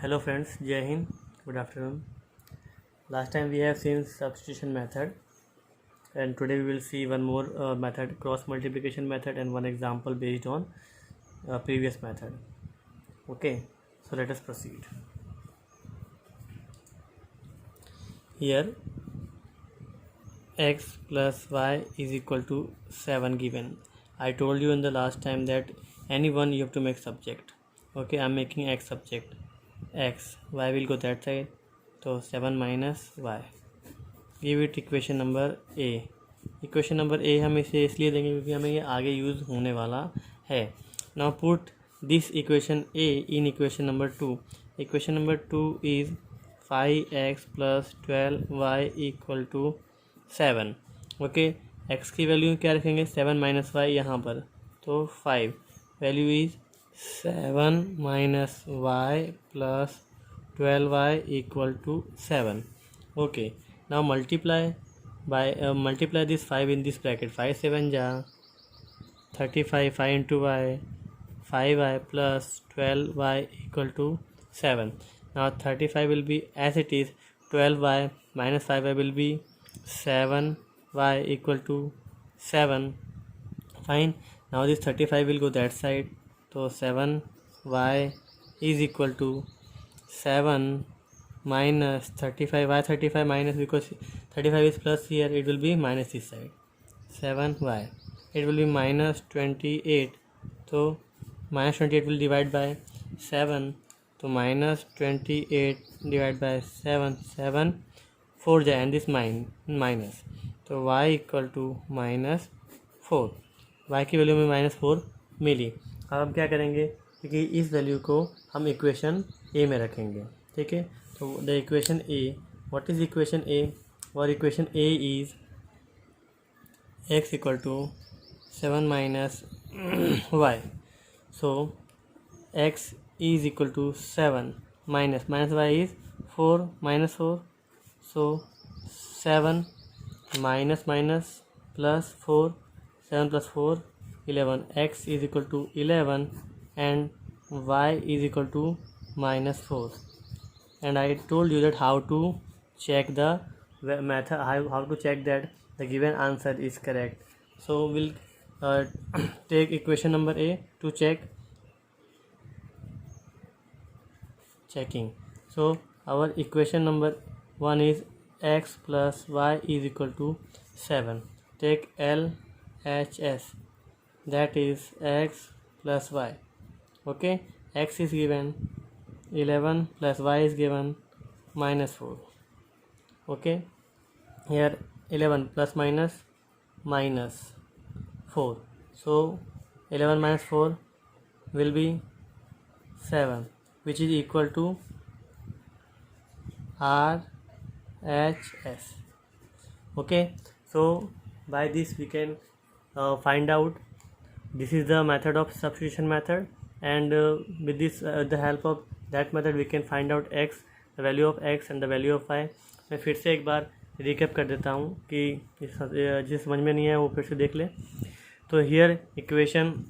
Hello friends, Jai Hind, good afternoon. Last time we have seen substitution method and today we will see one more method, cross multiplication method, and one example based on previous method. Okay, so let us proceed. Here x plus y is equal to 7 given. I told you in the last time that anyone you have to make subject. Okay, I am making x subject. X, y will go that side. So 7 minus y. Give it equation number A. Equation number A हम इसे इसलिए देंगे क्योंकि हमें ये आगे use होने वाला है। Now put this equation A in equation number two. Equation number two is 5x plus 12y equal to 7। Okay, x की वैल्यू क्या रखेंगे? 7 माइनस वाई यहाँ पर, तो 5। Value is 7 minus Y plus 12y equal to 7। Okay, now multiply this 5 in this bracket. 5 7 ja 35, 5 into y 5y plus 12y equal to 7. Now 35 will be as it is, 12y minus 5y will be 7y equal to 7. Fine. Now this 35 will go that side, so 7y is equal to 7 minus 35. Why 35 minus? Because 35 is plus here, it will be minus this side. 7y, it will be minus 28. So minus 28 will divide by 7, so minus 28 divided by 7, 7 4 जाए and this minus, तो y equal to minus 4। y की value में minus 4 मिली। अब हम क्या करेंगे, क्योंकि इस वैल्यू को हम इक्वेशन ए में रखेंगे। ठीक है, so the equation A, what is equation A? Our equation A is x equal to 7 minus y. So x is equal to 7 minus y is 4 minus 4. So 7 minus plus 4, 7 plus 4 11. X is equal to 11 and y is equal to minus 4. And I told you that how to check the method, how to check that the given answer is correct. So we'll take equation number A to checking. So our equation number 1 is x plus y is equal to 7. Take LHS, that is x plus y. Okay, x is given 11 plus y is given minus 4. Okay, here 11 plus minus 4. So 11 minus 4 will be 7, which is equal to RHS. Okay, so by this we can find out. This is the method of substitution method, and with this the help of that method we can find out x, the value of x and the value of y. मैं फिर से एक बार recap कर देता हूँ कि जिस समझ में नहीं है वो फिर से देख ले। तो here equation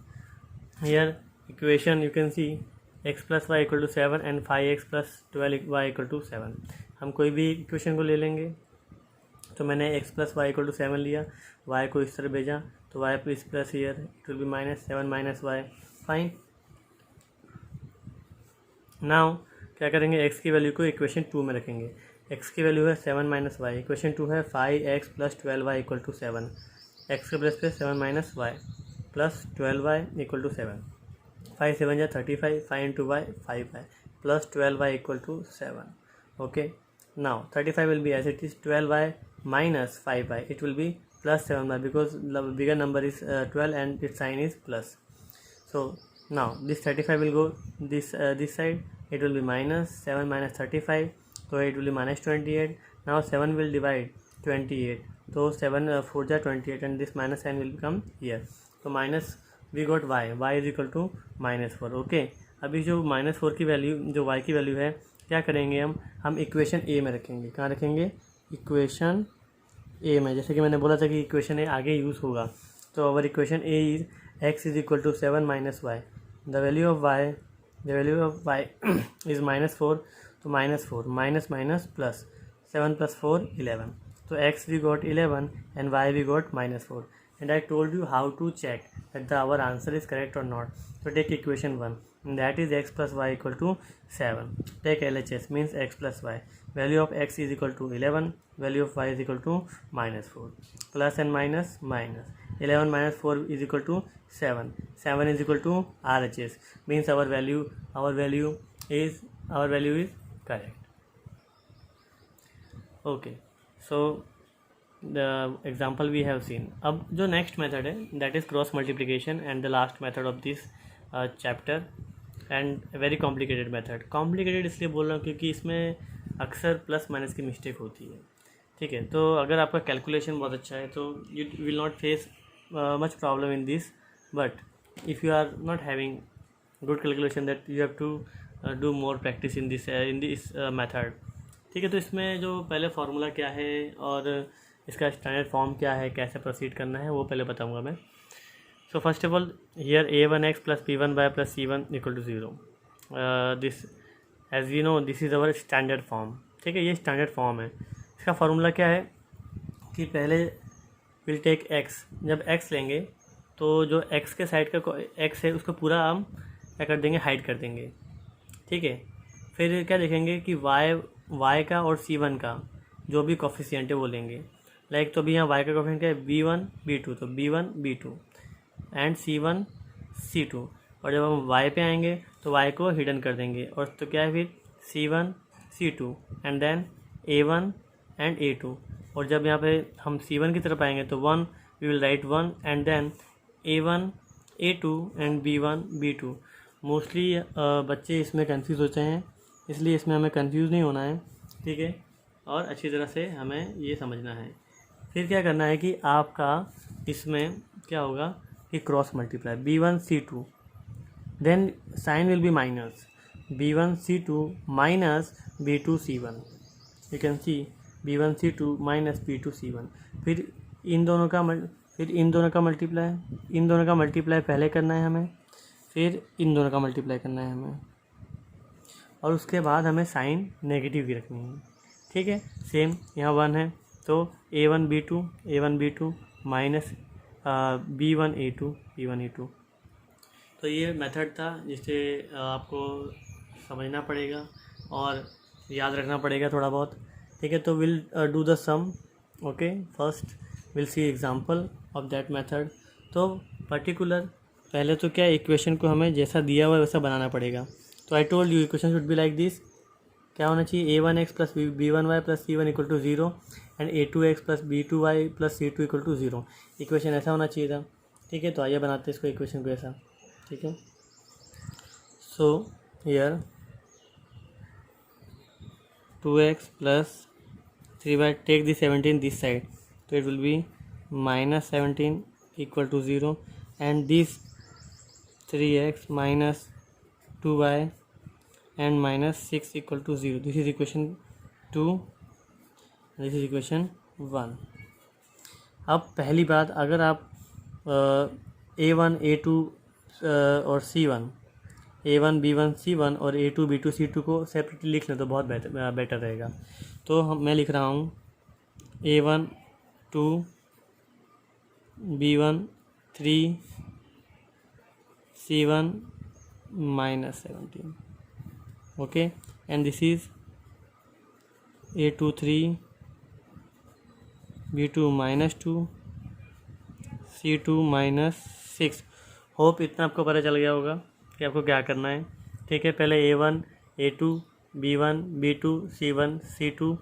you can see x plus Y equal to 7 and 5x plus 12y equal to 7। हम कोई भी इक्वेशन को ले लेंगे। तो मैंने x plus Y equal to 7 लिया, y को इस तरह भेजा, तो y plus here it will be minus 7 minus Y. Fine. Now क्या करेंगे, x की वैल्यू को इक्वेशन 2 में रखेंगे। x की वैल्यू है 7 माइनस वाई, इक्वेशन 2 है 5x plus 12y equal to 7। x के प्लस पे 7 minus Y plus 12y equal to 7। 5 7 जा 35, 5 into Y 5y plus 12y equal to 7। Okay, now 35 will be as it is 12y minus 5y, it will be plus 7y because the bigger number is 12 and its sign is plus. So now this 35 will go this side, it will be minus 7 minus 35, so it will be minus 28. Now 7 will divide 28, so 7 4 ja 28 and this minus sign will come here. So minus we got y is equal to minus 4. Okay, अभी जो minus 4 की value, जो y की value है, क्या करेंगे हम equation ए में रखेंगे। कहाँ रखेंगे? इक्वेशन ए में। जैसे कि मैंने बोला था कि इक्वेशन ए आगे यूज़ होगा, तो our equation A is x is equal to 7 minus Y. The value of y the value of y is -4, तो -4 minus minus plus 7 + 4 11. So x we got 11 and y we got -4, and I told you how to check that our answer is correct or not. So take equation 1, and that is x plus y equal to 7. Take LHS, means x plus y. Value of x is equal to 11, value of y is equal to -4. Plus and minus, minus. 11 minus 4 is equal to 7. 7 is equal to RHS, means our value is correct. Okay, so the example we have seen. अब जो next method है that is cross multiplication and the last method of this chapter and very complicated method. complicated इसलिए बोल रहा हूँ क्योंकि इसमें अक्सर प्लस माइनस की मिस्टेक होती है, ठीक है। तो अगर आपका कैलकुलेशन बहुत अच्छा है तो you will not face much problem in this, but if you are not having good calculation that you have to do more practice in this method, ठीक है। तो इसमें जो पहले फार्मूला क्या है और इसका स्टैंडर्ड फॉर्म क्या है, कैसे प्रोसीड करना है, वो पहले बताऊंगा मैं। So first of all here a1x + b1y + c1 = 0. This as we know this is our standard form, ठीक है। ये स्टैंडर्ड फॉर्म है। इसका फार्मूला क्या है कि पहले विल टेक x, जब x लेंगे तो जो x के साइड का x है उसको पूरा हम क्या कर देंगे, हाइड कर देंगे, ठीक है। फिर क्या देखेंगे कि y का और c1 का जो भी कोफिशिएंट है वो लेंगे। लाइक तो अभी यहाँ y का कोफिशिएंट क्या है, b1 b2, तो b1 b2 and c1 c2, और जब हम y पे आएंगे तो y को हिडन कर देंगे, और तो क्या है फिर c1 c2 and then a1 and a2, और जब यहाँ पे हम c1 की तरफ आएंगे तो 1 we will write 1 and then a1 a2 and b1 b2। Mostly बच्चे इसमें कंफ्यूज होते हैं, इसलिए इसमें हमें कंफ्यूज नहीं होना है, ठीक है, और अच्छी तरह से हमें ये समझना है। फिर क्या करना है कि आपका इसमें क्या होगा कि cross multiply b1 c2, then sign will be minus b1 c2 minus b2 c1, you can see b1 c2 minus b2 c1। फिर इन दोनों का मल्टीप्लाई पहले करना है हमें, फिर इन दोनों का मल्टीप्लाई करना है हमें, और उसके बाद हमें साइन नेगेटिव की रखनी है, ठीक है। सेम यहाँ 1 है तो a1 b2 minus b1 a2। तो ये मेथड था जिसे आपको समझना पड़ेगा और याद रखना पड़ेगा थोड़ा बहुत, ठीक है। तो will do the sum, okay. First will see example of that method. तो पर्टिकुलर पहले तो क्या इक्वेशन को हमें जैसा दिया हुआ है वैसा बनाना पड़ेगा। तो I told you equation should be like this. क्या होना चाहिए, a1x + b1y + c1 = 0 and a2x + b2y + c2 = 0। Equation ऐसा होना चाहिए था, ठीक है। तो आइए बनाते हैं इसको, इक्वेशन को ऐसा, ठीक है। So here 2x + 3y, take the 17 this side, तो it will be -17 = 0 and this 3x - 2y and -6 = 0. This is equation 2, this is equation 1. अब पहली बात, अगर आप a1 a2 और c1, a1 b1 c1 और a2 b2 c2 को separately लिख लें तो बहुत बेटर रहेगा। तो मैं लिख रहा हूँ a1 2 b1 3 c1 -17, okay, and this is a2 3 b2 -2 c2 -6। Hope इतना आपको पता चल गया होगा कि आपको क्या करना है, ठीक है। पहले a1 a2 b1 b2 c1 c2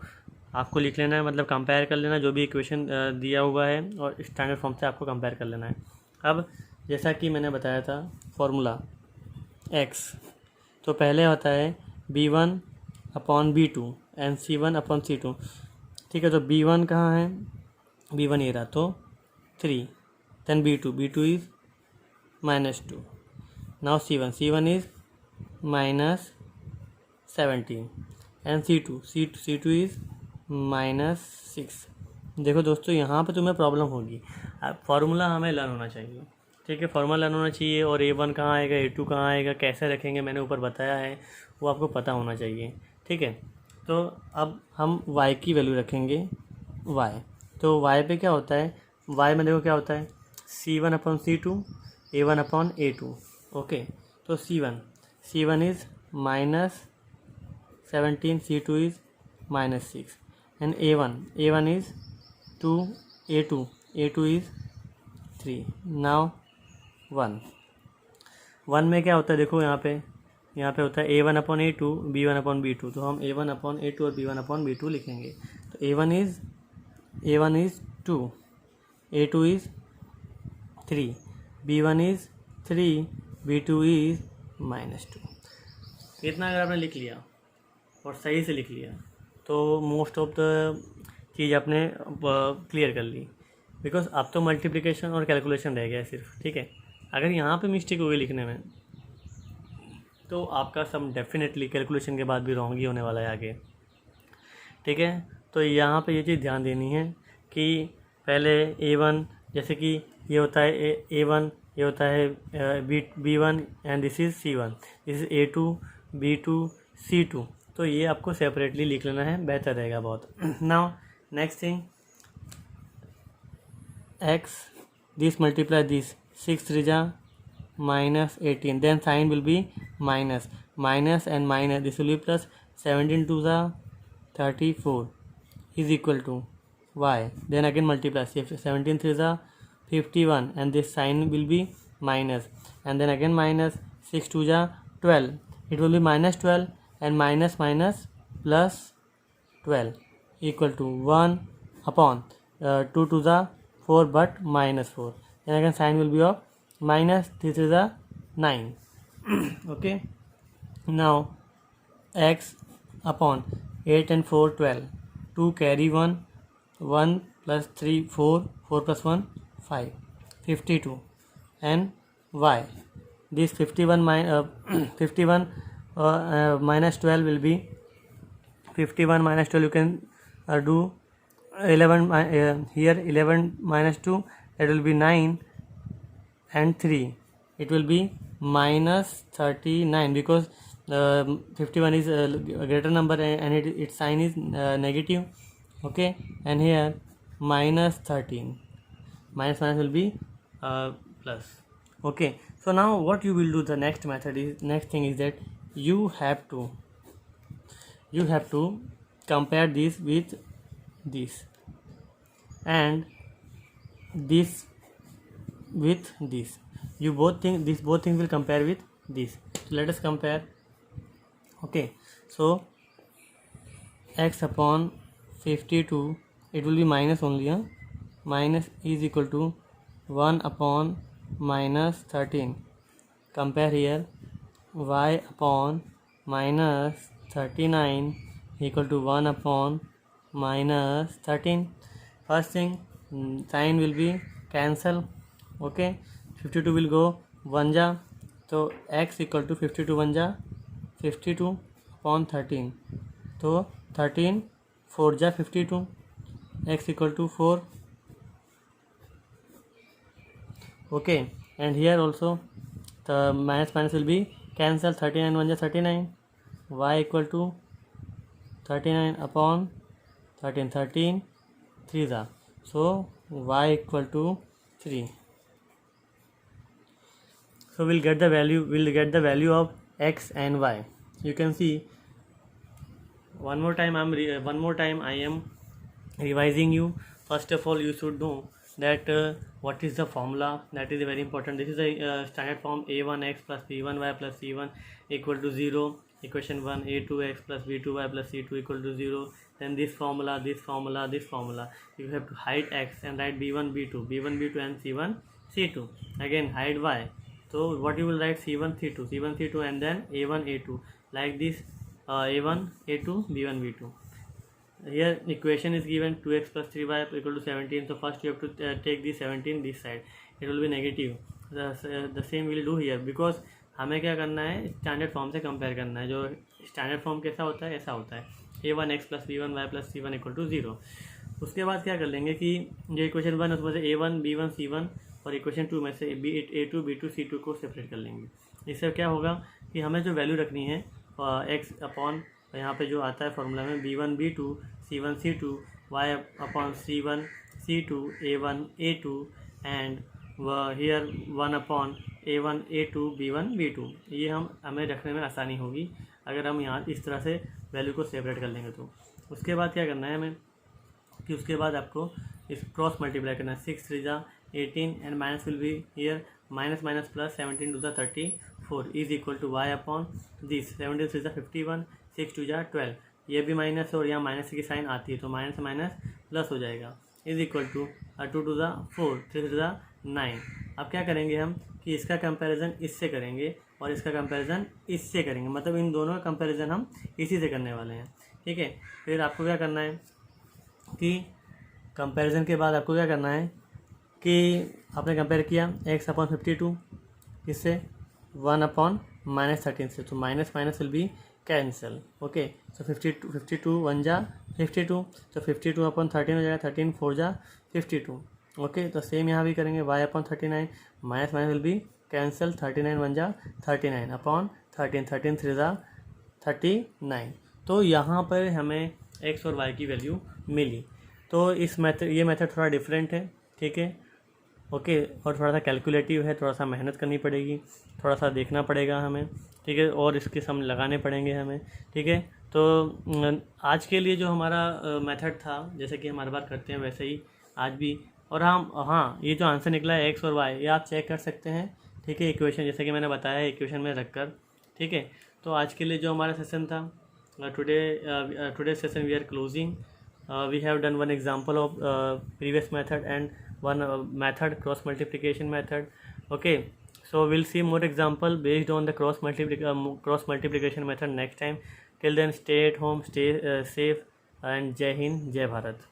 आपको लिख लेना है, मतलब कंपेयर कर लेना जो भी इक्वेशन दिया हुआ है, और स्टैंडर्ड फॉर्म से आपको कंपेयर कर लेना है। अब जैसा कि मैंने बताया था फॉर्मूला x, तो पहले होता है b1/b2 एंड c1/c2, ठीक है। तो b1 कहाँ है, b1 ये रहा, तो 3, then b2 is -2, now c1 is -17 and c2 is -6। देखो दोस्तों, यहाँ पे तुम्हें प्रॉब्लम होगी, फार्मूला हमें लर्न होना चाहिए, ठीक है, फॉर्मूला लर्न होना चाहिए, और A1 कहाँ आएगा, A2 कहाँ आएगा, कैसे रखेंगे मैंने ऊपर बताया है, वो आपको पता होना चाहिए। ठीक है, तो अब हम y की वैल्यू रखेंगे y। तो y पे क्या होता है, y में देखो क्या होता है, C1/C2 A1/A2। ओके, तो C1 is -17, C2 is -6, and A1 is 2, A2 is 3। Now 1 में क्या होता है, देखो यहाँ पे होता है A1/A2 B1/B2। तो हम A1/A2 और B1/B2 लिखेंगे। तो A1 is 2, A2 is 3, B1 is 3, B2 is -2। इतना अगर आपने लिख लिया और सही से लिख लिया तो मोस्ट ऑफ द चीज़ आपने क्लियर कर ली, बिकॉज अब तो मल्टीप्लिकेशन और कैलकुलेशन रह गया है सिर्फ। ठीक है, अगर यहाँ पे मिस्टेक हो गई लिखने में तो आपका सम डेफिनेटली कैलकुलेशन के बाद भी रॉन्ग ही होने वाला है आगे। ठीक है, तो यहाँ पे ये चीज़ ध्यान देनी है कि पहले A1, जैसे कि ये होता है A1, ये होता है B1 and this is C1, this is A2 B2 C2। तो ये आपको सेपरेटली लिख लेना है, बेहतर रहेगा बहुत। Now next thing, x, this multiply this, 6 3 जा -18, then sign will be minus and minus, this will be plus, 17 2 जा 34 is equal to y, then again multiply, 17 3 जा 51 and this sign will be minus, and then again minus, 6 2 जा 12, it will be -12 and minus plus 12 equal to 1 upon 2 2 जा 4 but -4, then again sign will be of minus, this is a 9. Okay, now x upon 8 and 4 12, 2 carry 1 plus 3 4 plus 1 5, 52, and y, this 51 minus 12 will be 51 minus 12, you can do 11 here, 11 minus 2, that will be 9, and 3, it will be -39, because 51 is a greater number and its sign is negative. Okay, and here -13, minus will be plus. Okay, so now what you will do, the next thing is that you have to compare this with this and this with this. Both things will compare with this. So let us compare. Okay, so x upon 52, it will be minus only, minus is equal to 1 upon -13. Compare here, y upon -39 equal to 1 upon -13. First thing, sign will be cancel. Okay, 52 will go 1 जा, तो x equal to 52 1 जा 52 upon 13, तो 13 4 जा 52, x equal to 4. Okay, and here also the minus will be cancel, 39 1 जा 39, y equal to 39 upon 13, 13 3 जा, so y equal to 3. So we'll get the value of x and y. You can see, one more time I am revising you. First of all, you should know that what is the formula. That is very important. This is a standard form, a1x plus b1y plus c1 equal to 0. Equation 1, a2x plus b2y plus c2 equal to 0. Then this formula. You have to hide x and write b1 b2 and c1 c2. Again hide y. So what you will write, c1 c2 and then a1 a2, like this, a1 a2 b1 b2. Here equation is given 2x plus 3y equal to 17. So first you have to take the 17 this side, it will be negative. The same we will do here, because हमें क्या करना है, standard form से compare करना है. जो standard form कैसा होता है, ऐसा होता है, a1x plus b1y plus c1 equal to 0. उसके बाद क्या कर लेंगे कि जो इक्वेशन 1 उसमें से a1 b1 c1 और इक्वेशन 2 में से A2 B2 C2 को सेपरेट कर लेंगे। इससे क्या होगा कि हमें जो वैल्यू रखनी है x अपॉन यहाँ पे जो आता है फॉर्मूला में B1 B2 C1 C2 y upon C1 C2 A1 A2 and here 1 upon A1 A2 B1 B2। ये हमें रखने में आसानी होगी अगर हम यहाँ इस तरह से वैल्यू को सेपरेट कर लेंगे। तो उसके बाद क्या करना है हमें कि उसके बाद आपको इस क्रॉस मल्टीप्लाई करना है। 6 3 जा 18 and minus will be here minus minus plus 17 to the 34 is equal to y upon this 17 3 जा 51 6 2 जा 12। ये भी माइनस और यहाँ माइनस की साइन आती है तो माइनस माइनस प्लस हो जाएगा is equal to 2 to the 4 3 to the 9। अब क्या करेंगे हम कि इसका कंपैरिजन इससे करेंगे और इसका कंपैरिजन इससे करेंगे, मतलब इन दोनों का कंपैरिजन हम इसी से करने वाले हैं। ठीक है, फिर आपको क्या करना है कि कंपैरिजन के बाद आपको क्या करना है कि आपने कंपेयर किया x अपॉन 52 इससे 1 अपॉन माइनस 13 से, तो minus minus will be cancel. Okay, so 52 1 जा 52, तो 52 अपॉन 13 हो जाएगा, 13 4 जा 52। ओके, तो सेम यहाँ भी करेंगे y upon 39 minus minus will be cancel, 39 1 जा 39 अपॉन 13 13 3 जा 39। तो यहाँ पर हमें x और y की वैल्यू मिली। तो इस मेथड ये मेथड थोड़ा डिफरेंट है। ठीक है, ओके, और थोड़ा सा कैलकुलेटिव है, थोड़ा सा मेहनत करनी पड़ेगी, थोड़ा सा देखना पड़ेगा हमें। ठीक है, और इसके सम लगाने पड़ेंगे हमें। ठीक है, तो आज के लिए जो हमारा मेथड था जैसे कि हम हर बार करते हैं वैसे ही आज भी। और हाँ, ये जो आंसर निकला है x और y ये आप चेक कर सकते हैं। ठीक है, इक्वेशन जैसे कि मैंने बताया इक्वेशन में रखकर। ठीक है, तो आज के लिए जो हमारा सेशन था today session we are closing. We have done one example of previous method and one method cross multiplication method. Okay, so we'll see more example based on the cross multiplication method next time. Till then, stay at home, stay safe, and Jai Hind, Jai Bharat.